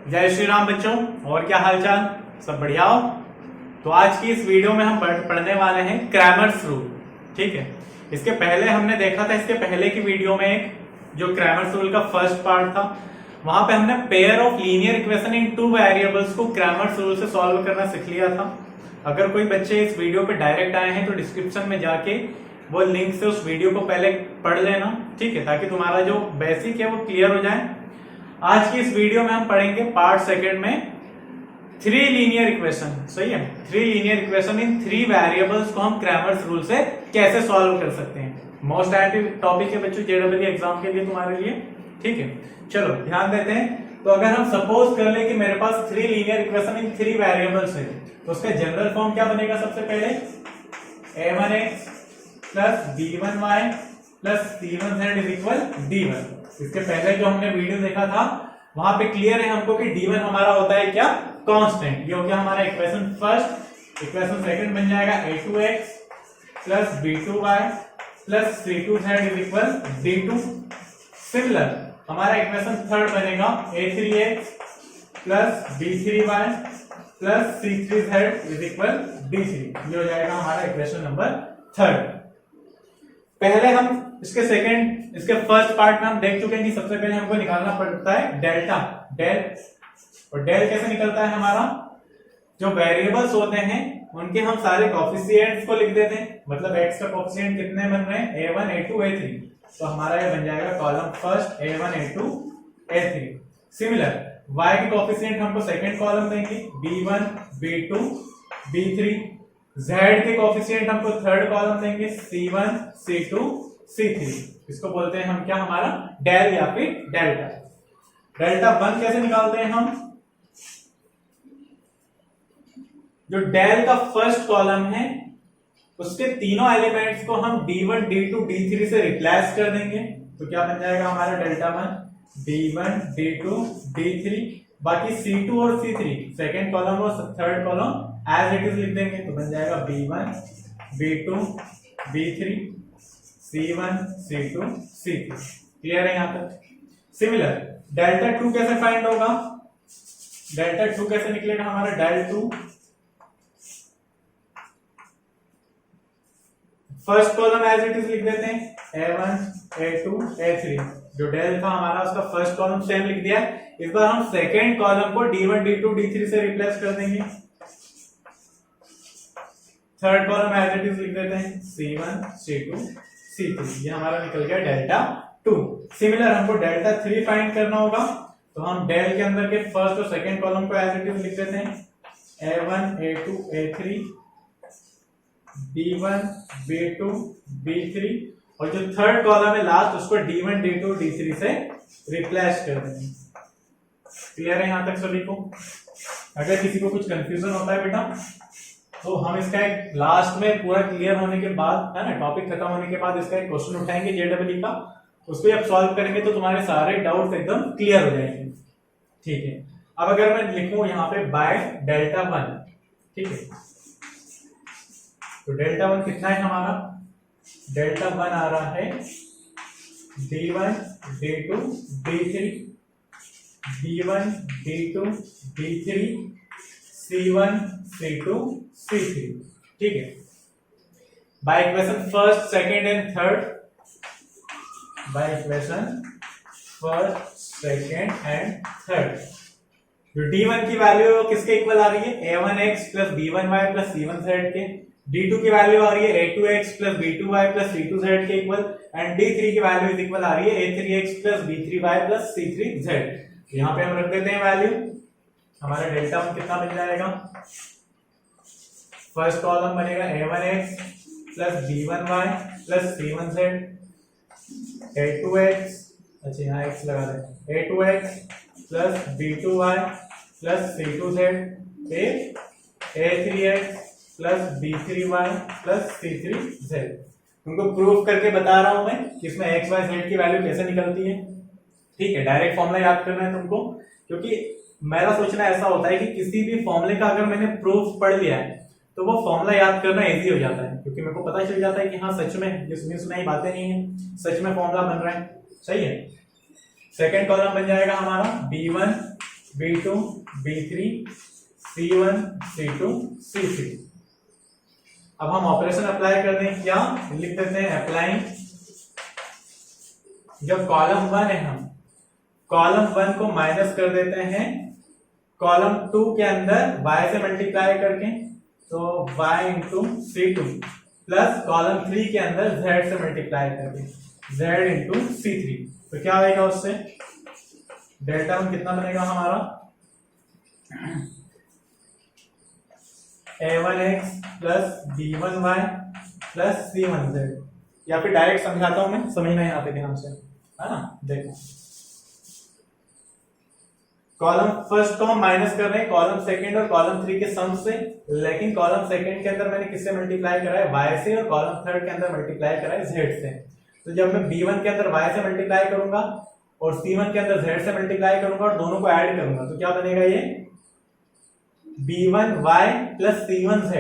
जय श्री राम बच्चों। और क्या हालचाल, सब बढ़िया हो? तो आज की इस वीडियो में हम पढ़ने वाले हैं क्रैमर्स रूल। ठीक है, इसके पहले हमने देखा था, इसके पहले की वीडियो में एक जो क्रैमर्स रूल का फर्स्ट पार्ट था, वहां पे हमने pair of linear equation in two variables को क्रैमर्स रूल से सॉल्व करना सीख लिया था। अगर कोई बच्चे इस वीडियो पे डायरेक्ट आए हैं तो डिस्क्रिप्शन में जाके वो लिंक से उस वीडियो को पहले पढ़ लेना, ठीक है, ताकि तुम्हारा जो बेसिक है वो क्लियर हो जाए। आज की इस वीडियो में हम पढ़ेंगे पार्ट सेकंड में थ्री लीनियर इक्वेशन। सही है, three linear equation in three variables को हम क्रैमर्स रूल से कैसे सॉल्व कर सकते हैं। मोस्ट आईएमपी टॉपिक है बच्चों जेडब्ल्यू एग्जाम के लिए तुम्हारे लिए। ठीक है, चलो ध्यान देते हैं। तो अगर हम सपोज कर ले कि मेरे पास three linear equation in three variables है, तो उसका जनरल फॉर्म क्या बनेगा? सबसे पहले a1x plus b1y plus c1z is equal d1। इसके पहले जो हमने वीडियो देखा था वहां पे क्लियर है हमको कि d1 हमारा होता है क्या? कांस्टेंट। ये हो गया हमारा इक्वेशन फर्स्ट। इक्वेशन सेकंड बन जाएगा a2x plus b2y plus c2z is equal d2। Similar हमारा इक्वेशन थर्ड बनेगा a3x plus b3y plus c3z is equal d3। ये हो जाएगा हमारा इक्वेशन नंबर थर्ड। पहले हम इसके फर्स्ट पार्ट में हम देख चुके हैं कि सबसे पहले हमको निकालना पड़ता है डेल्टा। और डेल कैसे निकलता है? हमारा जो वेरिएबल्स होते हैं उनके हम सारे कोफिशिएंट्स को लिख देते हैं। मतलब x का कोफिशिएंट कितने बन रहे हैं? a1 a2 a3। तो हमारा ये बन जाएगा column first a1 a2 a3। Similar y के कोफिशिएंट हमको सेकंड कॉलम देंगे b1 b2 b3। z के कोफिशिएंट हमको थर्ड कॉलम देंगे c1 c2 c3। इसको बोलते हैं हम क्या? हमारा डेल या फिर डेल्टा। डेल्टा वन कैसे निकालते हैं हम? जो डेल का फर्स्ट कॉलम है उसके तीनों एलिमेंट्स को हम d1 d2 d3 से रिप्लेस कर देंगे। तो क्या बन जाएगा हमारा delta one? d1 d2 d3। बाकी c2 और c3 सेकेंड कॉलम और third column as it is लिख देंगे। तो बन जाएगा b1 b2 b3 c1 c2 c3। Clear है यहां तक? सिमिलर डेल्टा टू कैसे फाइंड होगा? डेल्टा टू कैसे निकलेगा हमारा? Del two first column as it is लिख देते हैं a1 a2 a3। जो डेल था हमारा उसका फर्स्ट कॉलम सेम लिख दिया। इस बार हम सेकेंड कॉलम को d1 d2 d3 से रिप्लेस कर देंगे। Third column as it is लिख देते हैं c1 c2 c3। ये हमारा निकल गया डेल्टा टू। सिमिलर हमको डेल्टा थ्री फाइंड करना होगा। तो हम डेल के अंदर के फर्स्ट और सेकेंड कॉलम को एज इट इज लिख देते हैं a1 a2 a3 b1 b2 b3। और जो थर्ड कॉलम है लास्ट उसको d1 d2 d3 से रिप्लेस कर देंगे। क्लियर है यहां तक सभी को? अगर किसी को कुछ कंफ्यूजन होता है बेटा तो हम इसका एक लास्ट में पूरा क्लियर होने के बाद, है ना, टॉपिक खत्म होने के बाद इसका एक क्वेश्चन उठाएंगे जेडब्ल्यू का। उसको आप सॉल्व करेंगे तो तुम्हारे सारे डाउट्स एकदम क्लियर हो जाएंगे। ठीक है, अब अगर मैं लिखूं यहाँ पे बाय डेल्टा वन, ठीक है, तो डेल्टा वन कितना है हमारा? डेल्टा वन आ रहा है d1 d2 d3 b1 d2 d3 c1 c2 c3। ठीक है, by equation first second and third, by equation first second and third. जो d1 की वैल्यू है वो किसके इक्वल आ रही है? a1x plus b1y plus c1z के। d2 की वैल्यू आ रही है a2x plus b2y plus c2z के इक्वल। एंड d3 की वैल्यू इज इक्वल आ रही है a3x plus b3y plus c3z। यहां पे हम रख देते हैं वैल्यू। हमारा डेल्टा वन कितना बन जाएगा? फर्स्ट कॉलम बनेगा a1x plus b1y plus c1z a2x, अच्छा यहाँ x लगा दें, a2x plus b2y plus c2z a3x plus b3y plus c3z। तुमको प्रूफ करके बता रहा हूं मैं कि इसमें x y z की वैल्यू कैसे निकलती है। ठीक है, डायरेक्ट फॉर्मूला याद करना है तुमको, क्योंकि मेरा सोचना ऐसा होता है कि किसी भी फॉर्मूले का अगर मैंने प्रूफ पढ़ लिया है तो वो फॉर्मूला याद करना इजी हो जाता है, क्योंकि मेरे को पता चल जाता है कि हाँ सच में जिसमें सुनाई बातें नहीं है, सच में फॉर्मूला बन रहा है। सही है। सेकेंड कॉलम बन जाएगा हमारा b1 B2 B3 C1 C2 C3। अब हम ऑपरेशन अप्लाई कर दें, क्या लिख देते हैं, अप्लाइंग, जब कॉलम 1 है हम कॉलम 1 को माइनस कर देते हैं कॉलम 2 के अंदर y से मल्टीप्लाई करके, तो y into C2 plus column 3 के अंदर z से मल्टीप्लाई करके z इंटू C3। तो क्या आएगा उससे, डेल्टा 1 कितना बनेगा हमारा, a1x plus b1y plus c1z। या फिर डायरेक्ट समझाता हूं मैं, समझना यहाँ पे ध्यान से, है ना। देखो कॉलम फर्स्ट को हम माइनस कर रहे हैं कॉलम सेकंड और कॉलम 3 के सम से, लेकिन कॉलम सेकंड के अंदर मैंने किससे मल्टीप्लाई करा है, y से, और कॉलम थर्ड के अंदर मल्टीप्लाई करा है z से। तो जब मैं b1 के अंदर y से मल्टीप्लाई करूंगा और c1 के अंदर z से मल्टीप्लाई करूंगा और दोनों को ऐड करूंगा, तो क्या बनेगा, ये b1y plus c1z,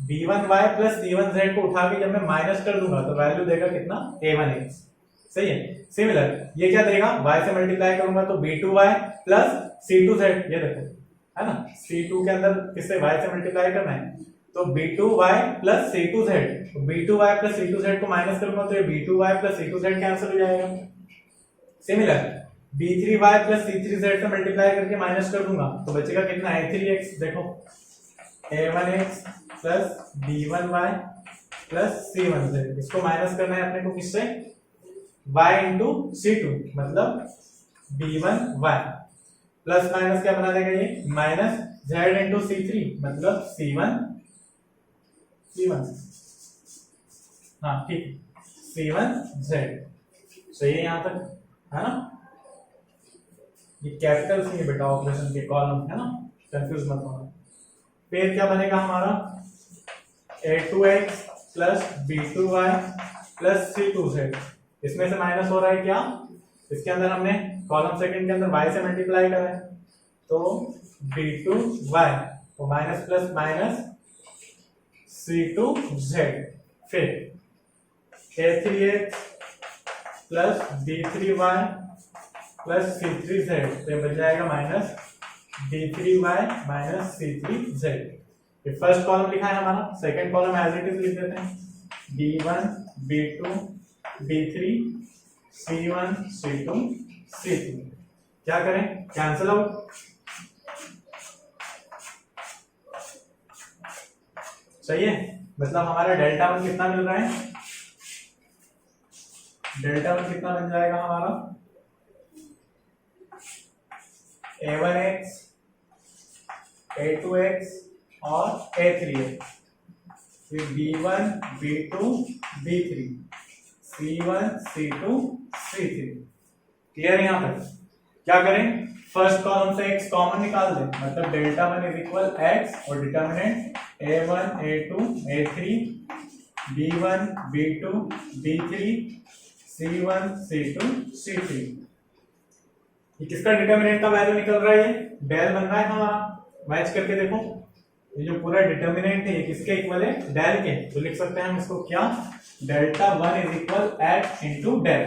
b1y plus c1z को उठा के जब मैं माइनस कर दूंगा तो वैल्यू देगा कितना, a1x। सही है। सिमिलर ये क्या देगा, y से मल्टीप्लाई करूंगा तो b2y प्लस c2z, ये देखो, है ना, c2 के अंदर किससे, y से मल्टीप्लाई करना है, तो b2y प्लस c2z, तो b2y प्लस c2z को माइनस करूंगा तो ये b2y प्लस c2z कैंसिल हो जाएगा। सिमिलर b3y प्लस c3z से मल्टीप्लाई करके माइनस कर दूंगा तो बचेगा कितना, a3x। देखो a1x plus b1y plus c1z, इसको माइनस करना है अपने को किससे, y इंटू c2 मतलब b1y, प्लस माइनस क्या बना देगा ये, माइनस z इंटू c3 मतलब c1, हाँ ठीक, c1z। सही है यहाँ तक, है ना। ये कैपिटल सी है बेटा ऑपरेशन के कॉलम, है ना, कंफ्यूज मत होना। फिर क्या बनेगा हमारा, a2x plus b2y plus c2z, इसमें से माइनस हो रहा है क्या, इसके अंदर हमने कॉलम सेकंड के अंदर y से मल्टीप्लाई करा है, तो b2y तो माइनस प्लस माइनस c2z, फिर a3x plus b3y plus c3z, तो ये बन जाएगा माइनस b3y माइनस c3z। ये फर्स्ट कॉलम लिखा है हमारा, second column as it is लिख देते हैं, b1 b2 b3 c1 c2 c3। क्या करें, कैंसिल आउट, सही है। मतलब हमारा डेल्टा 1 कितना मिल रहा है, डेल्टा 1 कितना बन जाएगा हमारा, a1x a2x और a3x, फिर b1 b2 b3 c1 c2 c3। Clear है। यहाँ पर क्या करें, फर्स्ट कॉलम से x कॉमन निकाल दें, मतलब डेल्टा 1 इज इक्वल x और determinant a1 a2 a3 b1 b2 b3 c1 c2 c3। ये किसका डिटर्मिनेंट का वैल्यू निकल रहा है, डेल बन रहा है हमारा, मैच करके देखो, ये जो पूरा डिटर्मिनेंट है ये किसके इक्वल है, डेल के। तो लिख सकते हैं हम इसको क्या, delta 1 is equal x into del.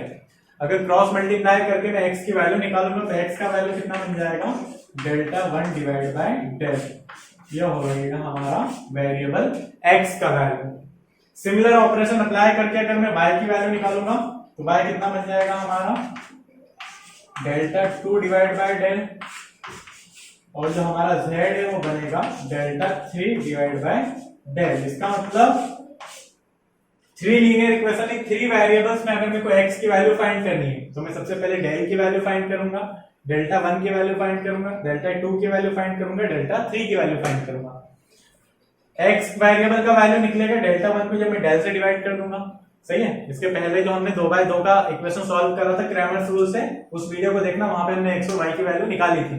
अगर क्रॉस मल्टीप्लाई करके मैं x की वैल्यू निकालूंगा तो x का वैल्यू कितना बन जाएगा, डेल्टा 1 डिवाइड बाय डेल, यह हो जाएगा हमारा वेरिएबल x का वैल्यू। सिमिलर ऑपरेशन अप्लाई करके अगर मैं y की वैल्यू निकालूंगा तो y कितना बन जाएगा हमारा, डेल्टा 2 डिवाइड बाय डेल, और जो हमारा z है वो बनेगा डेल्टा 3 डिवाइड बाय डेल। इसका मतलब 3 लीनियर इक्वेशन है, 3 वेरिएबल्स में अगर मेरे को x की वैल्यू फाइंड करनी है तो मैं सबसे पहले डेल की वैल्यू फाइंड करूंगा, डेल्टा 1 की वैल्यू फाइंड करूंगा, डेल्टा 2 की वैल्यू फाइंड करूंगा, डेल्टा 3 की वैल्यू फाइंड करूंगा। x वेरिएबल का वैल्यू निकलेगा डेल्टा 1 को जब मैं डेल से डिवाइड कर दूंगा, सही है। इसके पहले जो हमने 2/2 का इक्वेशन सॉल्व करा था क्रैमर्स रूल से, उस वीडियो को देखना, वहां पे हमने x और y की वैल्यू निकाली थी।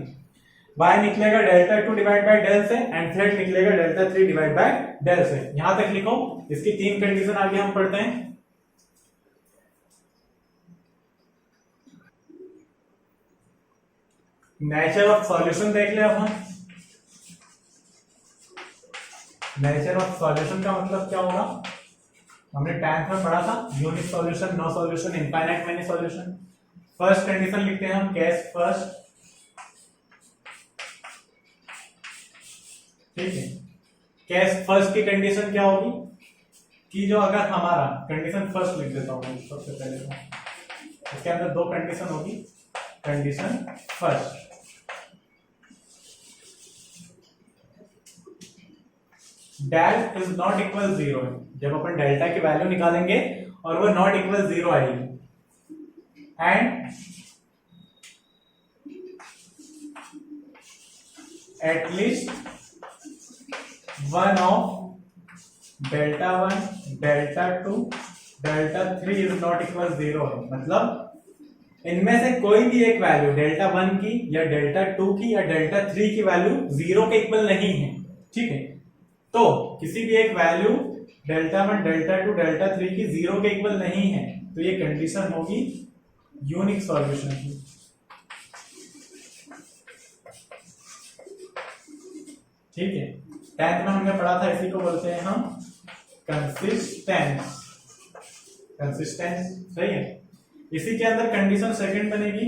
y निकलेगा डेल्टा 2 डिवाइड बाय डेल से एंड z निकलेगा डेल्टा 3 डिवाइड बाय डेल से। यहां तक लिखो, इसकी 3 कंडीशन आगे हम पढ़ते हैं। नेचर ऑफ सॉल्यूशन देख ले अब हम। नेचर ऑफ सॉल्यूशन का मतलब क्या होगा, हमने 10th में पढ़ा था, unique solution, no solution, infinite many solution. First condition लिखते हैं हम, केस फर्स्ट, ठीक है। केस फर्स्ट की कंडीशन क्या होगी कि जो अगर हमारा कंडीशन फर्स्ट लिख देता हूं सबसे पहले तो इसके अंदर दो कंडीशन होगी। Condition first, del is not equal zero है। जब अपन डेल्टा की वैल्यू निकालेंगे और वो नॉट इक्वल जीरो आएगी, and at least one of delta one, delta two, delta three is not equal zero है। मतलब इनमें से कोई भी एक वैल्यू डेल्टा वन की या डेल्टा टू की या डेल्टा थ्री की वैल्यू जीरो के इक्वल नहीं है। ठीक है, तो किसी भी एक value delta one, delta two, delta three की जीरो के इक्वल नहीं है, तो ये कंडीशन होगी यूनिक सॉल्यूशन की। ठीक है, टेंथ में हमने पढ़ा था, इसी को बोलते हैं हम कंसिस्टेंस। कंसिस्टेंस सही है। इसी के अंदर कंडीशन सेकंड बनेगी,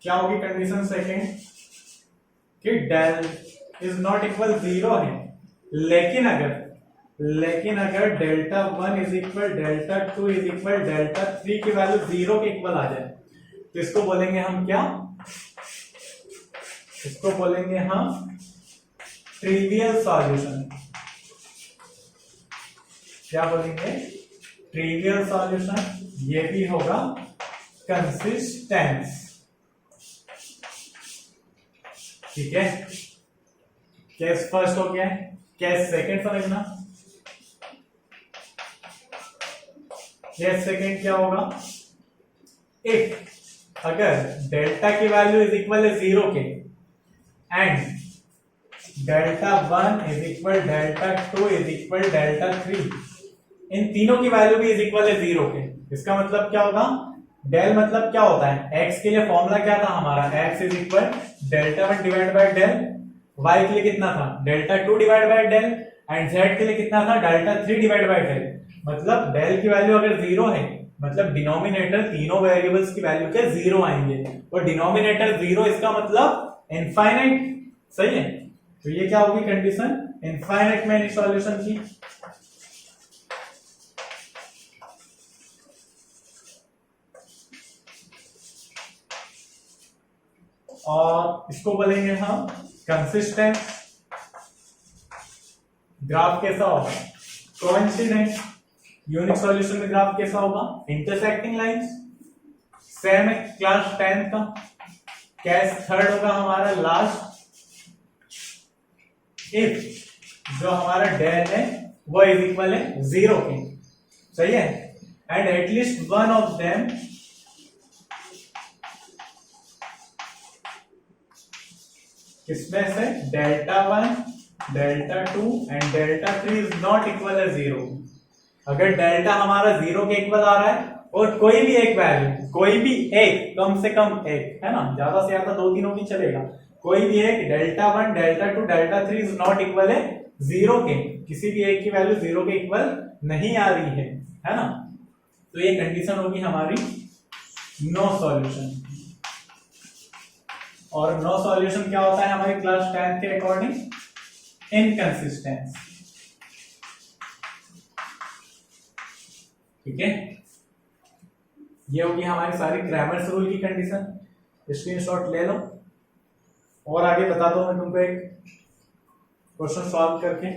क्या होगी कंडीशन सेकंड कि del is not equal zero है, लेकिन अगर delta one is equal, delta two is equal, delta three की वैल्यू जीरो के इक्वल आ जाए, तो इसको बोलेंगे हम क्या? इसको बोलेंगे हम ट्रिवियल सॉल्यूशन। क्या बोलेंगे? Trivial solution. ये भी होगा कंसिस्टेंस। ठीक है, केस फर्स्ट हो गया, केस सेकंड समझना। केस सेकंड क्या होगा? इफ अगर डेल्टा की वैल्यू इज इक्वल है जीरो के, and delta one is equal, delta two is equal, delta three, इन तीनों की वैल्यू भी इज इक्वल है जीरो के। इसका मतलब क्या होगा? डेल मतलब क्या होता है? एक्स के लिए फॉर्मूला क्या था हमारा? X is equal delta one divide by del, y के लिए कितना था? Delta two divide by del, and z के लिए कितना था? Delta three divide by del. मतलब डेल की वैल्यू अगर जीरो है, मतलब डिनोमिनेटर तीनों वेरिएबल्स की वैल्यू के जीरो आएंगे, और डिनोमिनेटर जीरो इसका मतलब इनफाइनाइट। सही है, तो ये क्या होगी कंडीशन? इनफाइनाइट मैनी सॉल्यूशन की। और इसको बोलेंगे हम कंसिस्टेंट। ग्राफ कैसा होगा? कोइंसिडेंट। यूनिक सॉल्यूशन में ग्राफ कैसा होगा? Intersecting lines. सेम है क्लास 10 का। केस थर्ड होगा हमारा लास्ट, इफ जो हमारा डेल है वो इज इक्वल है जीरो के। सही है, and at least one of them किसमें से? Delta one, delta to and delta three is not equal है जीरो। अगर डेल्टा हमारा जीरो के इक्वल आ रहा है और कोई भी एक वैल्यू, कोई भी एक, कम से कम एक, है ना, ज्यादा से ज्यादा दो तीनों की चलेगा, कोई भी एक delta one, delta two, delta three is not equal है जीरो के, किसी भी एक की वैल्यू जीरो के इक्वल नहीं आ रही है ना, तो ये कंडीशन होगी हमारी नो सॉल्यूशन। और नो सॉल्यूशन क्या होता है हमारी क्लास 10 के अकॉर्डिंग? इनकंसिस्टेंस। ठीक है, ये होगी हमारी सारी क्रैमर्स रूल की कंडीशन। स्क्रीनशॉट ले लो, और आगे बता दो मैं तुमको एक क्वेश्चन सॉल्व करके।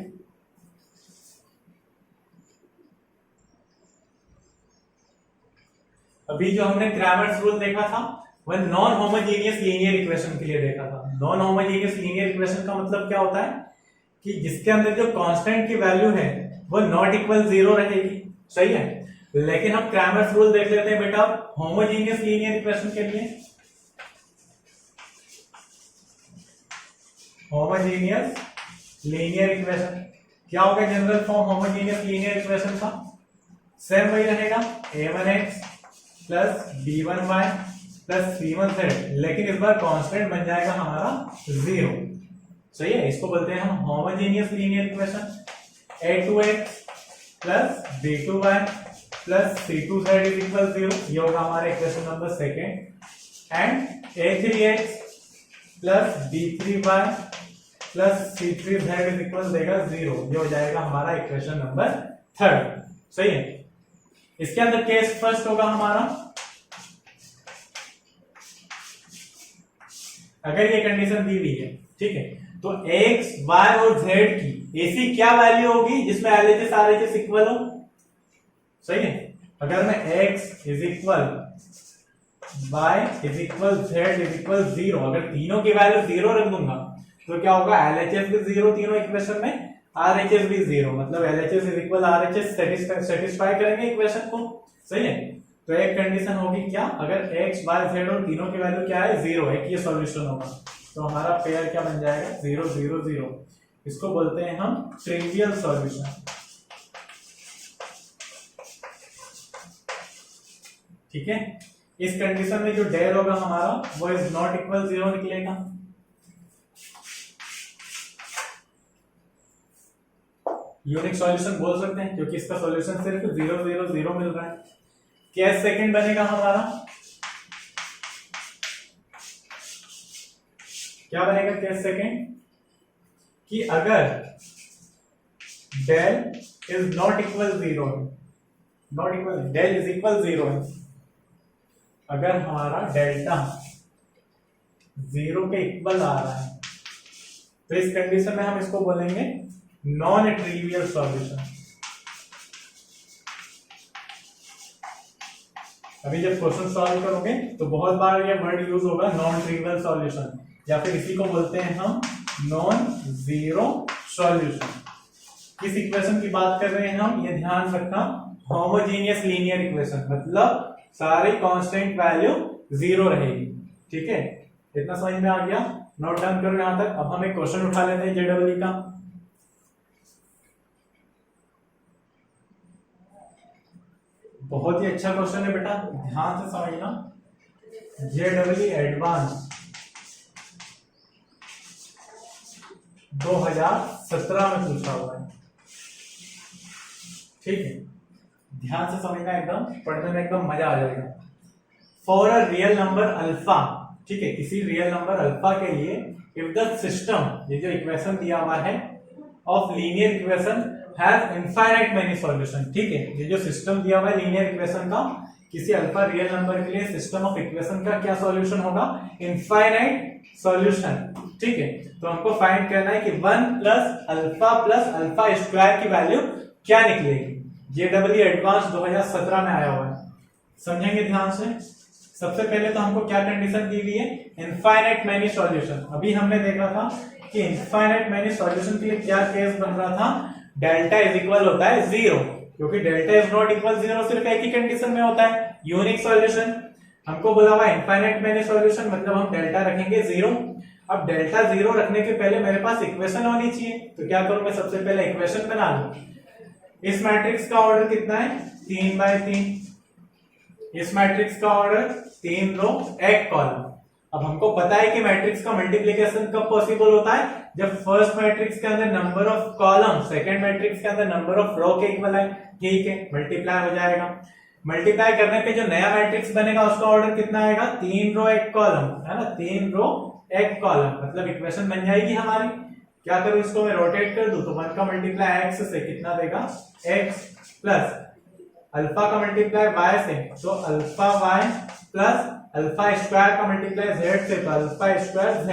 अभी जो हमने क्रैमर्स रूल देखा था वह नॉन होमोजेनियस लीनियर इक्वेशन के लिए देखा था। नॉन होमोजेनियस लीनियर इक्वेशन का मतलब क्या होता है कि जिसके अंदर जो कांस्टेंट की वैल्यू है वो नॉट इक्वल जीरो रहेगी। सही है, लेकिन हम क्रैमर्स रूल देख लेते हैं बेटा होमोजेनियस लीनियर इक्वेशन के लिए। होमोजेनियस लीनियर इक्वेशन क्या होगा? General form homogeneous linear equation का सेम वही रहेगा, a1x plus b1y plus c1z, लेकिन इस बार कांस्टेंट बन जाएगा हमारा जीरो। सही है, इसको बोलते हैं हम homogeneous linear equation. a2x plus b2y plus c2z is equal zero, ये होगा हमारा equation number second. And a3x plus b3y plus c3z is equal देगा 0। ये हो जाएगा हमारा इक्वेशन नंबर 3। सही है। इसके अंदर केस फर्स्ट होगा हमारा, अगर ये कंडीशन दी हुई है, ठीक है, तो x, y और z की ऐसी क्या वैल्यू होगी जिसमें LHS RHS इक्वल हो। सही है। अगर मैं x is equal, y is equal, z is equal 0, अगर तीनों की वैल्यू 0 रख दूंगा तो क्या होगा, LHS भी 0 तीनों इक्वेशन में, RHS भी 0, मतलब LHS is equal RHS satisfy करेंगे इक्वेशन को। सही है। तो एक कंडीशन होगी क्या, अगर x, y, z और तीनों की वैल्यू क्या है 0 है, कि ये सॉल्यूशन होगा, तो हमारा पेयर क्या बन जाएगा 0 0 0। इसको बोलते हैं हम ट्रिवियल सॉल्यूशन। ठीक है। इस कंडीशन में जो डेल होगा हमारा वो इज नॉट इक्वल 0 निकलेगा। यूनिक सॉल्यूशन बोल सकते हैं क्योंकि इसका सॉल्यूशन सिर्फ 0 0 0 मिल रहा है। केस सेकंड बनेगा हमारा, क्या बनेगा केस सेकंड, कि अगर del is not equal 0, not equal, del is equal 0 है, अगर हमारा डेल्टा 0 के इक्वल आ रहा है तो इस कंडीशन में हम इसको बोलेंगे नॉन ट्रिवियल सॉल्यूशन। अभी जब क्वेश्चन सॉल्व करोगे तो बहुत बार ये वर्ड यूज होगा नॉन ट्रिवियल सॉल्यूशन, या फिर इसी को बोलते हैं हम नॉन जीरो सॉल्यूशन। किस इक्वेशन की बात कर रहे हैं हम, ये ध्यान रखना, होमोजेनियस लीनियर इक्वेशन, मतलब सारी कांस्टेंट वैल्यू 0 रहेगी। ठीक है, इतना समझ में आ गया, नोट डाउन करो यहां तक। अब हम एक क्वेश्चन उठा लेते हैं जेडब्ल्यू का। बहुत ही अच्छा क्वेश्चन है बेटा, ध्यान से समझना। जेडब्ल्यू एडवांस 2017 में पूछा हुआ है। ठीक है, ध्यान से समझना, एकदम पढ़ने में एकदम मजा आ जाएगा। For a real number alpha, ठीक है, किसी रियल नंबर अल्फा के लिए इफ द सिस्टम, ये जो इक्वेशन दिया हुआ है of linear equation has infinite many solution. ठीक है, ये जो सिस्टम दिया हुआ है लीनियर इक्वेशन का, किसी अल्फा रियल नंबर के लिए सिस्टम ऑफ इक्वेशन का क्या सॉल्यूशन होगा, इनफाइनाइट सॉल्यूशन। ठीक है, तो हमको फाइंड करना है कि 1 प्लस अल्फा स्क्वायर की वैल्यू क्या निकलेगी। जेडब्ल्यू एडवांस 2017 में आया हुआ है, समझेंगे ध्यान से। सबसे पहले तो हमको क्या कंडीशन दी हुई है, इनफाइनाइट मेनी सॉल्यूशन। अभी हमने देखा था कि इनफाइनाइट मेनी सॉल्यूशन के लिए क्या केस बन रहा था, डेल्टा इज इक्वल होता है 0, क्योंकि डेल्टा इज नॉट इक्वल 0 सिर्फ एक ही कंडीशन में होता है, यूनिक सॉल्यूशन। हमको बोला हुआ इनफाइनाइट मेनी सॉल्यूशन, मतलब हम डेल्टा रखेंगे 0। अब डेल्टा 0 रखने के पहले मेरे पास इक्वेशन होनी चाहिए, तो क्या करूं मैं, सबसे पहले इक्वेशन बना लूं। इस मैट्रिक्स का ऑर्डर कितना है, 3/3। इस मैट्रिक्स का ऑर्डर 3 रो 1 कॉलम। अब हमको पता है कि मैट्रिक्स का मल्टीप्लिकेशन कब पॉसिबल होता है, जब फर्स्ट मैट्रिक्स के अंदर number of column second matrix के अंदर नंबर ऑफ रो के इक्वल है। ठीक है, मल्टीप्लाई हो जाएगा। मल्टीप्लाई करने पे जो नया मैट्रिक्स बनेगा उसका ऑर्डर कितना आएगा, 3 रो 1 कॉलम, है ना, 3 रो 1 कॉलम, मतलब इक्वेशन बन जाएगी हमारी। क्या करूं, इसको मैं रोटेट कर दूं तो 1 का मल्टीप्लाई x से कितना देगा, x प्लस अल्फा का मल्टीप्लाई y से, तो alpha y plus alpha square का मल्टीप्लाई z से, तो अल्फा स्क्वायर z।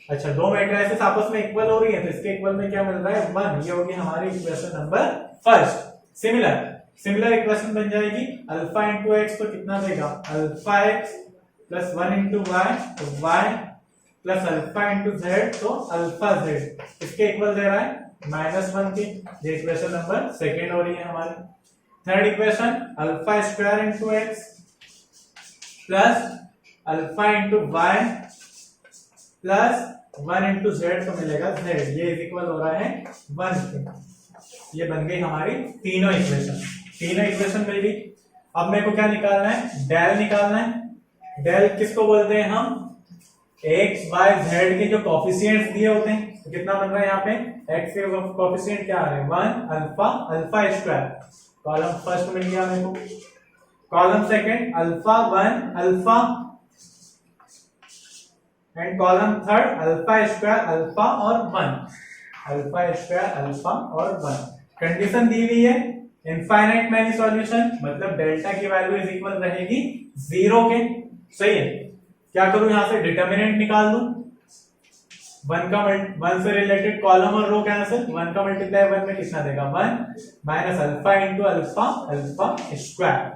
अच्छा, दो मैट्रिसेस आपस में इक्वल हो रही है, तो इसके इक्वल में क्या मिल रहा है, 1। ये होगी हमारी equation number first. Similar equation बन जाएगी, अल्फा इंटू एक्स तो कितना देगा, alpha x plus 1 into y, तो y plus alpha into z, तो अल्फा जेड। इसके इक्वल दे रहा है -1 की। ये इक्वेशन नंबर सेकेंड हो रही है हमारी। Third equation, alpha square into x plus alpha into y plus 1 into z, तो मिलेगा जेड। ये इक्वल हो रहा है 1 के। ये बन गई हमारी तीनों इक्वेशन मिल गई। अब मेरे को क्या निकालना है, डेल निकालना है। डेल किसको बोलते हैं हम, एक्स वाई जेड के जो कोफिशिएंट्स दिए होते हैं, तो कितना बन रहा है यहाँ पे, एक्स के कोफिशिएंट क्या आ रहे हैं, 1 अल्फा स्क्वायर। कॉलम फर्स्ट मिल गया मेरे को, column second alpha 1 alpha and column third alpha square alpha और 1, अल्फा स्क्वायर अल्फा और 1। कंडीशन दी हुई है इनफाइनाइट मैनी सॉल्यूशन, मतलब डेल्टा की वैल्यू इज इक्वल रहेगी 0 के। सही है, क्या करूं यहां से डिटर्मिनेंट निकाल दूं, 1 से रिलेटेड कॉलम और रो कैंसिल, 1 का मल्टीप्लाई 1 में कितना देगा 1 minus alpha into alpha alpha square.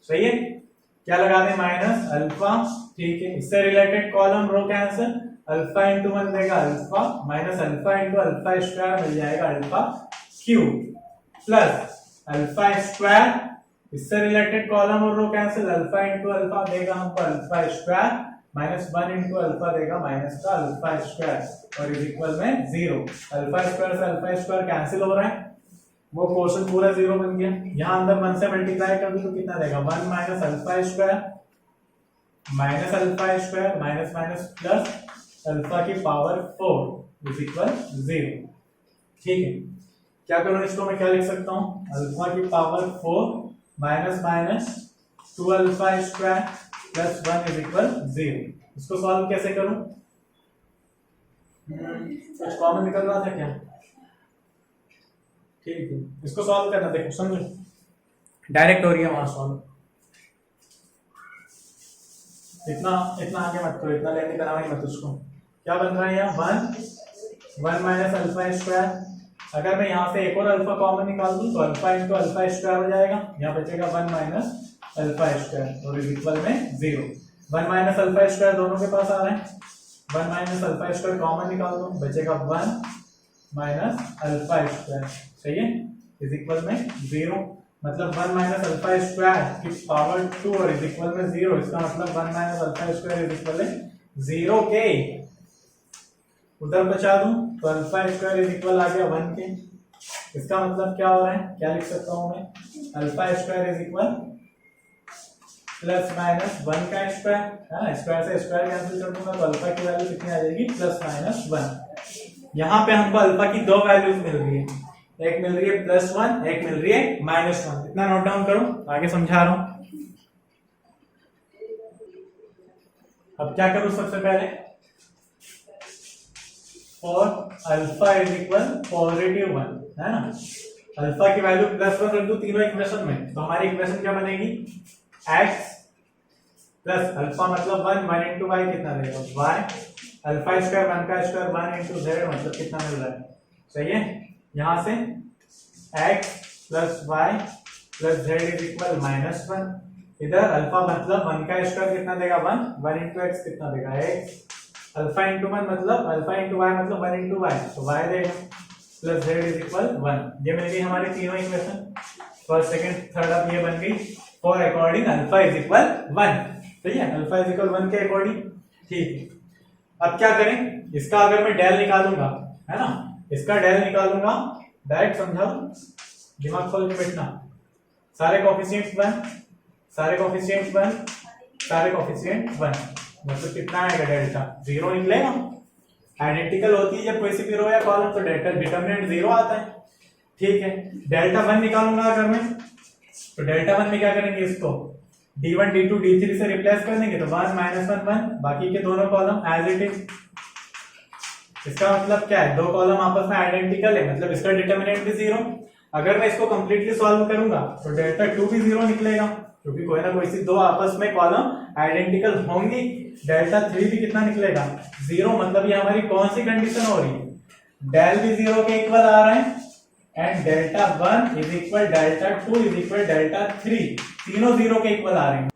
सही है, क्या लगा दें माइनस अल्फा, ठीक है। इससे related column row cancel, alpha into 1 देगा alpha minus alpha into alpha square मिल जाएगा alpha cube plus alpha square, इससे रिलेटेड कॉलम और row cancel, alpha into alpha देगा हमको alpha square minus 1 into alpha देगा माइनस का अल्फा स्क्वायर और इज इक्वल में 0। अल्फा स्क्वायर से अल्फा स्क्वायर कैंसिल हो रहा है, वो क्वेश्चन पूरा 0 बन गया। यहां अंदर 1 से मल्टीप्लाई कर दूं तो कितना देगा 1 minus alpha square minus alpha square minus minus plus alpha की पावर 4 इज इक्वल 0। ठीक है, क्या करूं इसको मैं क्या लिख सकता हूं, अल्फा की power 4 minus minus 2 alpha square plus 1 is equal 0। इसको सॉल्व कैसे करूं, कुछ कॉमन निकल रहा था क्या, ठीक है। इसको सॉल्व करना, देखो समझो डायरेक्ट हो रही है वहां सॉल्व, इतना इतना आगे मत करो, इतना लेने का नाम ही मत। उसको क्या बन रहा है यहाँ 1 माइनस अल्फा स्क्वायर, अगर मैं यहाँ से एक और अल्फा कॉमन निकाल दूं तो अल्फा इंटू अल्फा स्क्वायर हो जाएगा, यहाँ बचेगा 1 माइनस अल्फा स्क्वायर और इज इक्वल में 0। 1 माइनस अल्फा स्क्वायर दोनों के पास आ रहा है, 1 माइनस अल्फा स्क्वायर कॉमन निकाल दो, बचेगा 1 माइनस अल्फा स्क्वायर। सही है, इज इक्वल में 0, मतलब 1 माइनस अल्फा स्क्वायर की पावर 2 और इज इक्वल में 0। इसका मतलब 1 minus alpha square is equal 0 के, उधर बचा दूं तो अल्फा स्क्वायर इज इक्वल आ गया 1 के। इसका मतलब क्या हो रहा है, क्या लिख सकता हूं मैं, alpha square is equal plus minus 1 का स्क्वायर, स्क्वायर से स्क्वायर कैंसिल कर दूंगा तो अल्फा की वैल्यू कितनी आ जाएगी प्लस माइनस 1। यहाँ पे हमको अल्फा की दो वैल्यूज मिल रही है, एक मिल रही है +1, एक मिल रही है -1। इतना नोट डाउन करो, आगे समझा रहा हूं। अब क्या करूं, सबसे पहले फॉर अल्फा इज इक्वल +1 है ना, अल्फा की वैल्यू +1 रख दो तीनों इक्वेशन में, तो हमारी इक्वेशन क्या बनेगी, x प्लस अल्फा मतलब 1 इंटू वाई कितना देगा y, अल्फा स्क्वायर 1 का स्क्वायर 1 इंटू z मतलब कितना मिल रहा है। सही है, यहां से x plus y plus z is equal -1, इधर अल्फा मतलब 1 का स्क्वायर कितना देगा 1 इंटू x कितना देगा x, अल्फा इंटू 1 मतलब अल्फा इंटू वाई मतलब 1 इंटू वाई तो y देगा प्लस z इज इक्वल 1। ये मिल गई हमारी तीनों इक्वेशन, फर्स्ट सेकंड थर्ड अब ये बन गई for according alpha is equal 1। सही है, अल्फा इज इक्वल 1 के अकॉर्डिंग। ठीक है, अब क्या करें, इसका अगर मैं डेल निकालूंगा है ना, इसका डेल निकालूंगा, डायरेक्ट समझा दूं, दिमाग खोल के बैठना, सारे कोएफिशिएंट्स 1 सारे कोएफिशिएंट्स 1 सारे कोएफिशिएंट 1 मतलब कितना आएगा डेल्टा 0 निकलेगा। आइडेंटिकल होती है जब कोई सी भी रो या कॉलम तो डेल्टा डिटरमिनेंट 0 आता है। ठीक है, डेल्टा 1 निकालूंगा अगर मैं, तो डेल्टा 1 में क्या करेंगे, इसको d1 d2 d3 से रिप्लेस कर देंगे तो 1 -1 1, बाकी के दोनों कॉलम एज इट इज। इसका मतलब क्या है, दो कॉलम आपस में आइडेंटिकल है, मतलब इसका डिटरमिनेंट भी 0। अगर मैं इसको कंप्लीटली सॉल्व करूंगा तो डेल्टा 2 भी 0 निकलेगा, क्योंकि कोई ना कोई सी दो आपस में कॉलम आइडेंटिकल होंगी। डेल्टा 3 भी कितना निकलेगा 0, मतलब ये हमारी कौन सी कंडीशन हो रही है, डेल भी 0 के इक्वल आ रहा है and delta 1 is equal delta 2 is equal delta 3, तीनों 0 के इक्वल आ रहे हैं।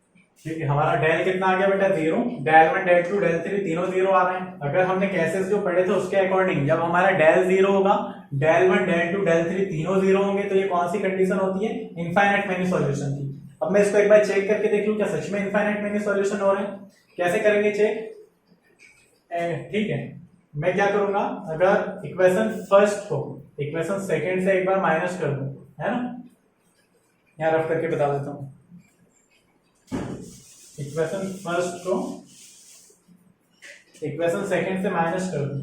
ठीक है, हमारा डेल कितना आ गया बेटा 0, डेल 1 डेल 2 डेल 3 तीनों 0 आ रहे हैं। अगर हमने केसेस जो पढ़े थे उसके अकॉर्डिंग जब हमारा डेल 0 होगा, डेल 1 डेल 2 डेल 3 तीनों 0 होंगे, तो ये कौन सी कंडीशन होती है, इनफाइनाइट मेनी सॉल्यूशन की। अब मैं इसको एक बार चेक करके देख लूं क्या सच में इनफाइनाइट मेनी सॉल्यूशन हो रहे हैं, कैसे करेंगे चेक। ठीक है, मैं क्या करूंगा, अगर इक्वेशन फर्स्ट को इक्वेशन सेकंड से एक बार माइनस कर दूं, है ना, यहां रफ करके बता देता हूं, इक्वेशन फर्स्ट को इक्वेशन सेकंड से माइनस कर दूं,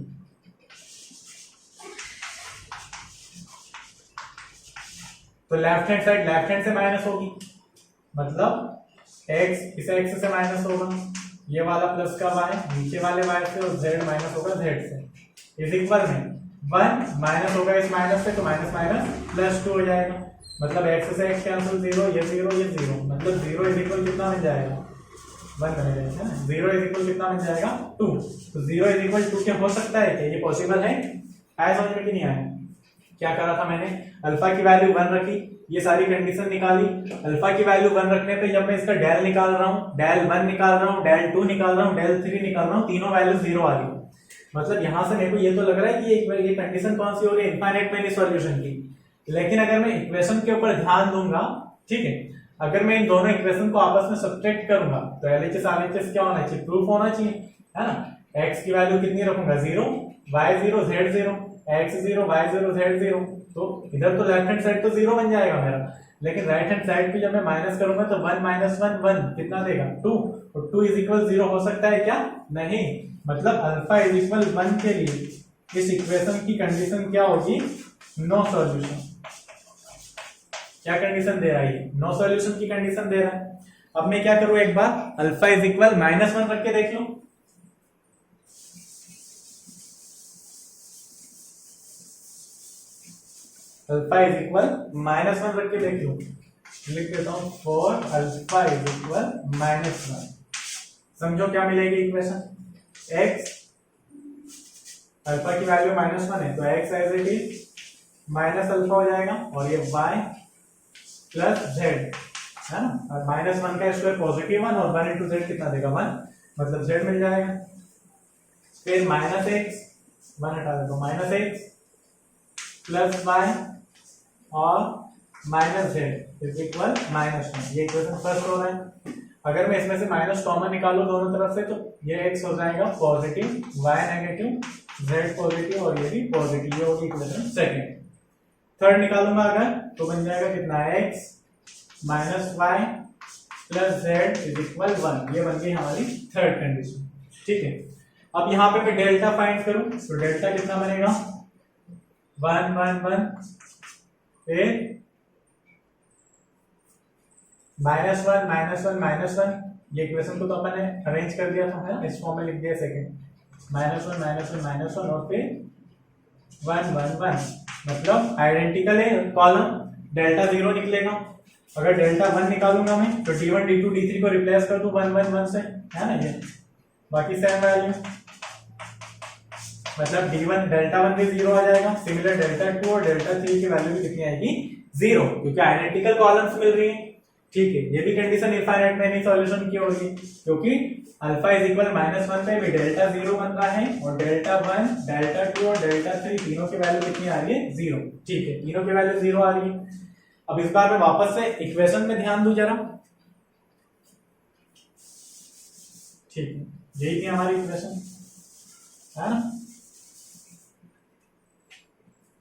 तो लेफ्ट हैंड से माइनस होगी, मतलब x इसे x से माइनस होगा ये वाला प्लस का y नीचे वाले y से और z माइनस होगा z से, इज इक्वल में 1 माइनस होगा इस माइनस से, तो माइनस माइनस प्लस 2 हो जाएगा। मतलब x से x कैंसिल, 0 ये 0 ये 0, मतलब 0 इज इक्वल कितना बन जाएगा 1 बनेगा, है ना। 0 इज इक्वल कितना बन जाएगा 2। तो 0 इज इक्वल 2 क्या हो सकता है, क्या ये पॉसिबल है? आया समझ में कि नहीं आया? क्या करा था मैंने, अल्फा की वैल्यू 1 रखी, ये सारी कंडीशन निकाली। अल्फा की वैल्यू 1 रखने पे जब मैं इसका डेल निकाल रहा हूँ, डेल 1 निकाल रहा हूँ, डेल 2 निकाल रहा हूँ, डेल 3 निकाल रहा हूँ, तीनों वैल्यू 0 आ रही। मतलब यहां से मेरे को ये तो लग रहा है कि ये कंडीशन कौन सी हो रही है, इनफाइनाइट मैनी सॉल्यूशन की। लेकिन अगर मैं इक्वेशन के ऊपर ध्यान दूंगा, ठीक है, अगर मैं इन दोनों इक्वेशन को आपस में सब्ट्रैक्ट करूंगा तो LHS RHS क्या होना चाहिए, प्रूफ होना चाहिए, है ना। x की वैल्यू कितनी रखूंगा 0, y 0 z 0, x 0 y 0 z 0, तो इधर तो लेफ्ट हैंड साइड तो 0 बन जाएगा मेरा, लेकिन राइट हैंड साइड पे जब मैं माइनस करूंगा तो 1 माइनस 1 1 कितना देगा 2, और 2 इज इक्वल 0 हो सकता है क्या, नहीं। मतलब अल्फा इज इक्वल 1 के लिए इस इक्वेशन की कंडीशन क्या होगी, नो सॉल्यूशन। क्या कंडीशन दे रहा है ये, नो सॉल्यूशन की कंडीशन दे रहा है। अब मैं क्या करूं, एक बार अल्फा इज इक्वल -1 रख के देख लूं। अल्फा इज इक्वल -1 रख के देख लूं, लिख देता हूं फॉर अल्फा इज इक्वल -1। समझो क्या मिलेगी इक्वेशन, x अल्फा की वैल्यू -1 है तो x as it is minus alpha हो जाएगा, और ये y प्लस z, है ना, और -1 का स्क्वायर पॉजिटिव 1 और 1 इंटू z कितना देगा 1, मतलब z मिल जाएगा। फिर -x 1 हटा देता हूं, -x प्लस y और -z इज इक्वल -1। ये इक्वेशन फर्स्ट हो रहा है। अगर मैं इसमें से माइनस कॉमन निकालूं दोनों तरफ से तो ये x हो जाएगा positive, y negative, z positive और ये भी पॉजिटिव, ये होगी इक्वेशन सेकंड। थर्ड निकालूंगा अगर तो बन जाएगा कितना, x minus y plus z is equal 1। ये बन गई हमारी थर्ड कंडीशन, ठीक है। अब यहाँ पे मैं डेल्टा फाइंड करूं तो डेल्टा कितना बनेगा 1 1 1 फिर -1 -1 ये इक्वेशन को तो अपन ने अरेंज कर दिया था, है इस फॉर्म में लिख दिया सेकंड, -1 और फिर 1 1 1, मतलब आइडेंटिकल है कॉलम, डेल्टा 0 निकलेगा। अगर डेल्टा 1 निकालूंगा मैं तो d1 d2 d3 को रिप्लेस कर दूं 1 1 1 से, है ना, ये बाकी सेम वैल्यू, मतलब d1 डेल्टा 1 भी 0 आ जाएगा। सिमिलर डेल्टा 2 और डेल्टा 3 की वैल्यू भी कितनी आएगी 0, क्योंकि आइडेंटिकल कॉलम्स मिल रही है, ठीक है। ये भी कंडीशन इनफाइनाइट मैनी सॉल्यूशन की होगी, क्योंकि अल्फा इज इक्वल -1 पे भी डेल्टा 0 बन रहा है और डेल्टा 1 डेल्टा 2 और डेल्टा 3 तीनों की वैल्यू कितनी आ रही है 0, ठीक है, तीनों की वैल्यू 0 आ रही है। अब इस बार मैं वापस से इक्वेशन में ध्यान दूं जरा, ठीक है, यही थी हमारी इक्वेशन, है ना।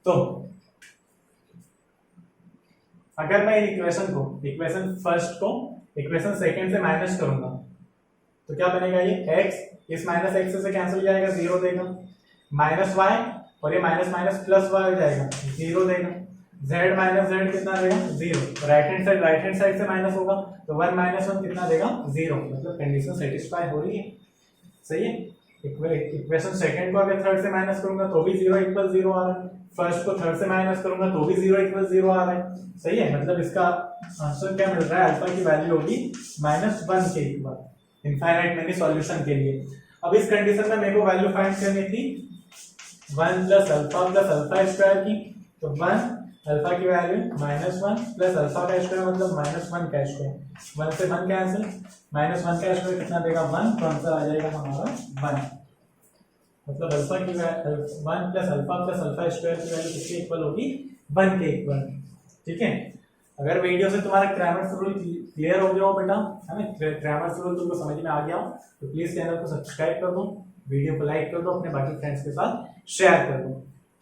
तो अगर मैं इक्वेशन को, इक्वेशन फर्स्ट को इक्वेशन सेकंड से माइनस करूंगा तो क्या बनेगा, ये x इस माइनस एक्स से कैंसिल हो जाएगा 0 देगा, माइनस वाई और ये माइनस माइनस प्लस वाई हो जाएगा 0 देगा, z माइनस जेड कितना देगा 0, राइट हैंड साइड से माइनस होगा तो 1 माइनस 1 कितना देगा 0, मतलब कंडीशन सेटिस्फाई हो रही है, सही है। इक्वेशन सेकंड को अगर थर्ड से माइनस करूंगा तो भी 0 इक्वल 0 आ रहा है, फर्स्ट को थर्ड से माइनस करूंगा तो भी 0 इक्वल 0 आ रहा है, सही है। मतलब इसका आंसर क्या मिल रहा है, अल्फा की वैल्यू होगी -1 के इक्वल इनफाइनाइट मैनी सॉल्यूशन के लिए। अब इस कंडीशन में मेरे को वैल्यू फाइंड करनी थी 1 प्लस अल्फा स्क्वायर की, तो 1 अल्फा की वैल्यू -1 प्लस अल्फा का स्क्वायर मतलब -1 का स्क्वायर, 1 से 1 कैंसिल, -1 का स्क्वायर कितना देगा 1, तो आंसर आ जाएगा हमारा 1, मतलब अल्फा की 1 प्लस अल्फा स्क्वायर की वैल्यू किसके इक्वल होगी 1 के इक्वल, ठीक है। अगर वीडियो से तुम्हारा क्रैमर्स रूल क्लियर हो गया हो बेटा, है ना, क्रैमर्स रूल तुमको समझ में आ गया हो तो प्लीज चैनल को सब्सक्राइब कर दो, वीडियो को लाइक कर दो, अपने बाकी फ्रेंड्स के साथ शेयर कर दो,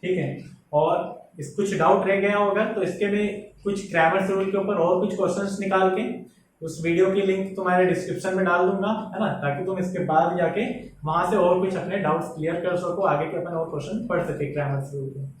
ठीक है। और इस कुछ डाउट रह गया होगा तो इसके भी कुछ क्रैमर्स रूल के ऊपर और कुछ क्वेश्चंस निकाल के उस वीडियो की लिंक तुम्हारे डिस्क्रिप्शन में डाल दूंगा, है ना, ताकि तुम इसके बाद जाके वहां से और कुछ अपने डाउट्स क्लियर कर सको, आगे के अपन और क्वेश्चन पढ़ सके क्रैमर्स रूल के।